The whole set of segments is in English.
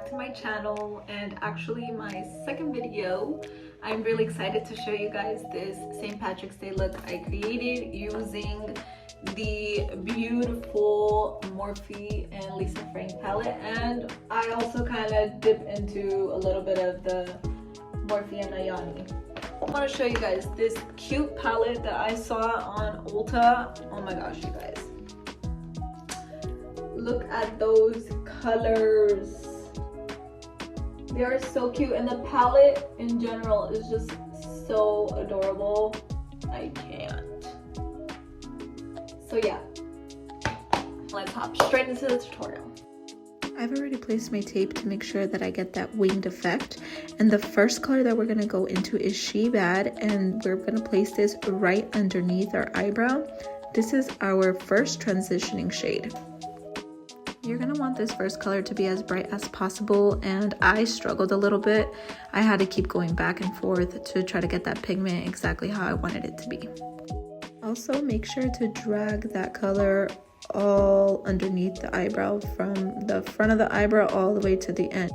back to my channel, and actually my second video. I'm really excited to show you guys this St. Patrick's Day look I created using the beautiful Morphe and Lisa Frank palette, and I also kind of dip into a little bit of the Morphe and Nyane. I want to show you guys this cute palette that I saw on Ulta. Oh my gosh, you guys, look at those colors. They are so cute, and the palette in general is just so adorable. I can't. So yeah, let's hop straight into the tutorial. I've already placed my tape to make sure that I get that winged effect, and the first color that we're going to go into is She Bad, and we're going to place this right underneath our eyebrow. This is our first transitioning shade. You're going to want this first color to be as bright as possible, and I struggled a little bit. I had to keep going back and forth to try to get that pigment exactly how I wanted it to be. Also, make sure to drag that color all underneath the eyebrow, from the front of the eyebrow all the way to the end.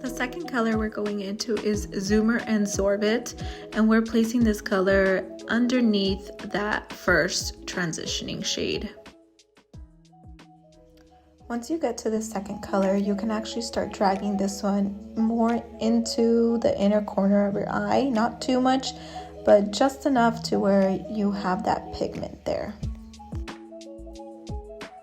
The second color we're going into is Zoomer and Zorbit, and we're placing this color underneath that first transitioning shade. Once you get to the second color, you can actually start dragging this one more into the inner corner of your eye. Not too much, but just enough to where you have that pigment there.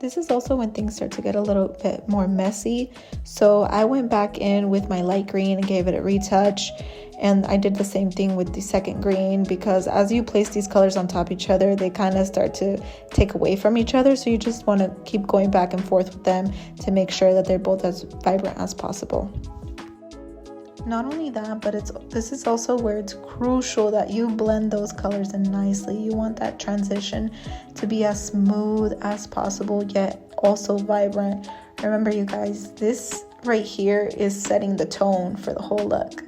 This is also when things start to get a little bit more messy, so I went back in with my light green and gave it a retouch, and I did the same thing with the second green, because as you place these colors on top of each other, they kind of start to take away from each other, so you just want to keep going back and forth with them to make sure that they're both as vibrant as possible. Not only that, but this is also where it's crucial that you blend those colors in nicely. You want that transition to be as smooth as possible, yet also vibrant. Remember, you guys, this right here is setting the tone for the whole look.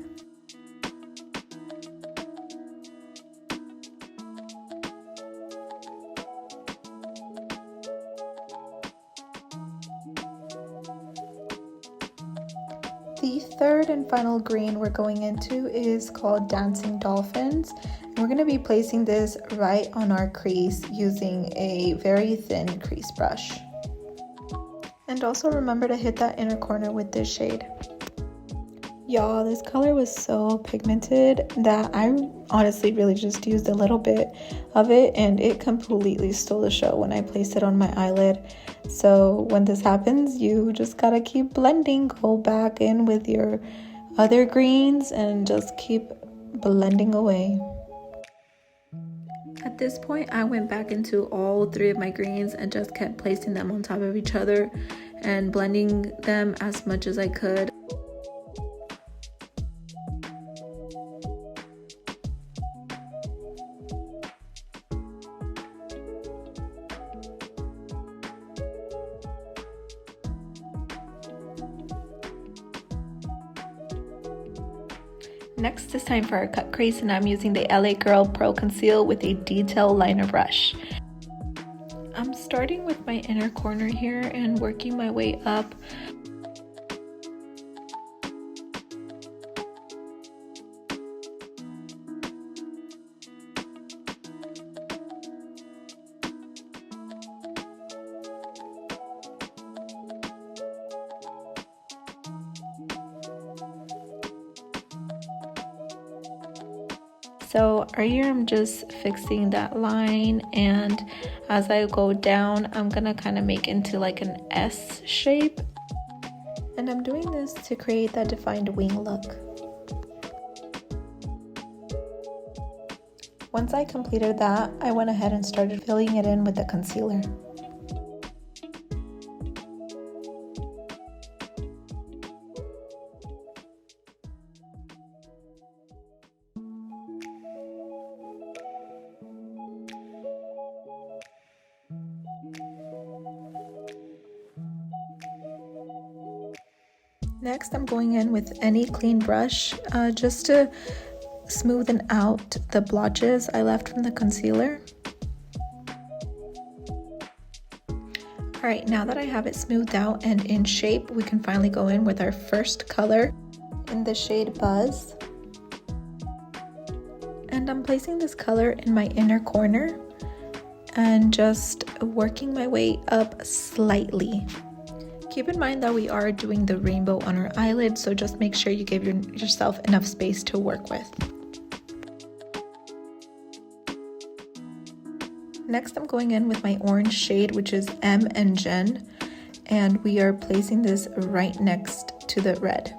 The third and final green we're going into is called Dancing Dolphins, and we're going to be placing this right on our crease using a very thin crease brush. And also remember to hit that inner corner with this shade. Y'all, this color was so pigmented that I honestly really just used a little bit of it, and it completely stole the show when I placed it on my eyelid. So when this happens, you just gotta keep blending. Go back in with your other greens and just keep blending away. At this point, I went back into all three of my greens and just kept placing them on top of each other and blending them as much as I could. Next, it's time for our cut crease, and I'm using the L.A Girl Pro Conceal with a detail liner brush. I'm starting with my inner corner here and working my way up. So right here, I'm just fixing that line, and as I go down, I'm gonna kind of make into like an S shape. And I'm doing this to create that defined wing look. Once I completed that, I went ahead and started filling it in with the concealer. Next, I'm going in with any clean brush just to smoothen out the blotches I left from the concealer. Alright, now that I have it smoothed out and in shape, we can finally go in with our first color in the shade Buzz. And I'm placing this color in my inner corner and just working my way up slightly. Keep in mind that we are doing the rainbow on our eyelid, so just make sure you give yourself enough space to work with. Next, I'm going in with my orange shade, which is M and Jen, and we are placing this right next to the red.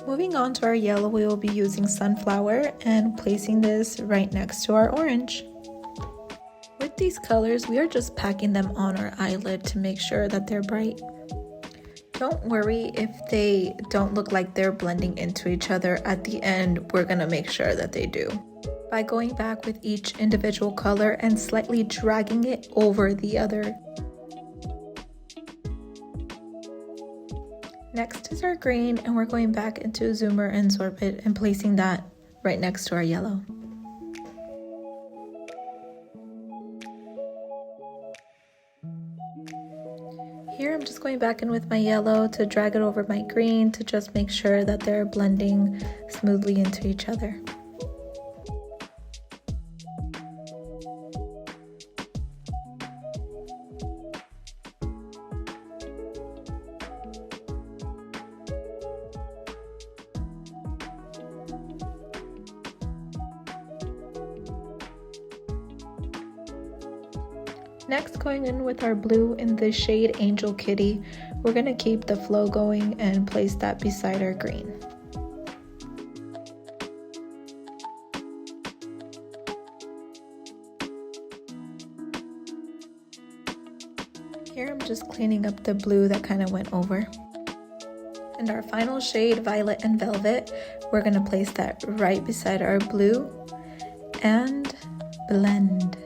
Moving on to our yellow, we will be using Sunflower and placing this right next to our orange. With these colors, we are just packing them on our eyelid to make sure that they're bright. Don't worry if they don't look like they're blending into each other. At the end, we're gonna make sure that they do, by going back with each individual color and slightly dragging it over the other. Next is our green, and we're going back into Zoomer and Sorbet and placing that right next to our yellow. Here I'm just going back in with my yellow to drag it over my green to just make sure that they're blending smoothly into each other. Next, going in with our blue in the shade Angel Kitty, we're going to keep the flow going and place that beside our green. Here I'm just cleaning up the blue that kind of went over. And our final shade, Violet and Velvet, we're going to place that right beside our blue and blend.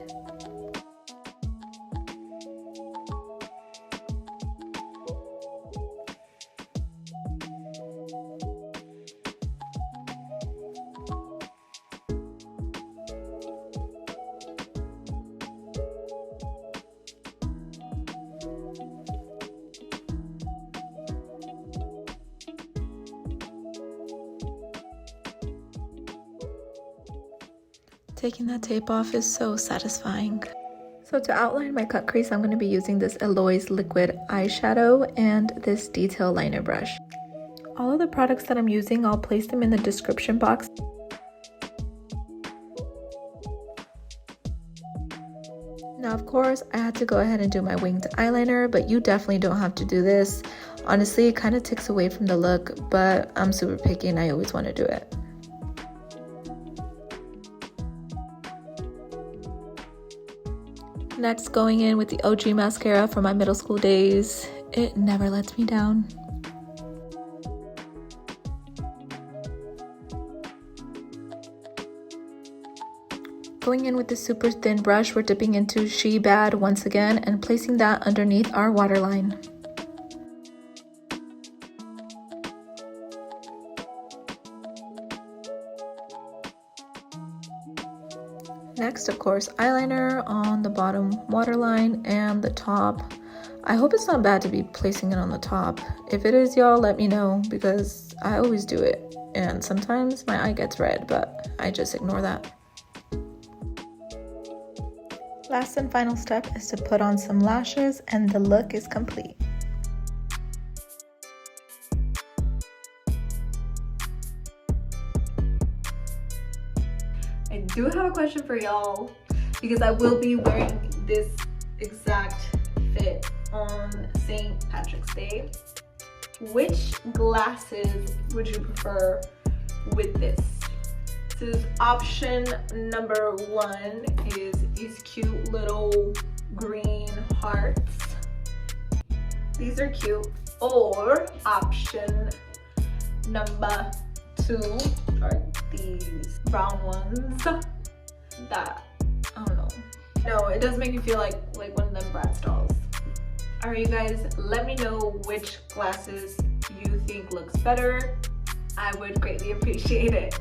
Taking that tape off is so satisfying. So to outline my cut crease, I'm going to be using this Eloíse liquid eyeshadow and this detail liner brush. All of the products that I'm using, I'll place them in the description box. Now, of course, I had to go ahead and do my winged eyeliner, but you definitely don't have to do this. Honestly, it kind of takes away from the look, but I'm super picky and I always want to do it. Next, going in with the OG mascara from my middle school days. It never lets me down. Going in with the super thin brush, we're dipping into She Bad once again and placing that underneath our waterline. Next, of course, eyeliner on the bottom waterline and the top. I hope it's not bad to be placing it on the top. If it is, y'all, let me know, because I always do it. And sometimes my eye gets red, but I just ignore that. Last and final step is to put on some lashes, and the look is complete. I do have a question for y'all, because I will be wearing this exact fit on St. Patrick's Day. Which glasses would you prefer with this? This is option number 1 is these cute little green hearts. These are cute. Or option number 2 are these brown ones that, I don't know. No, it does make me feel like one of them Bratz dolls. Alright, you guys, let me know which glasses you think looks better. I would greatly appreciate it.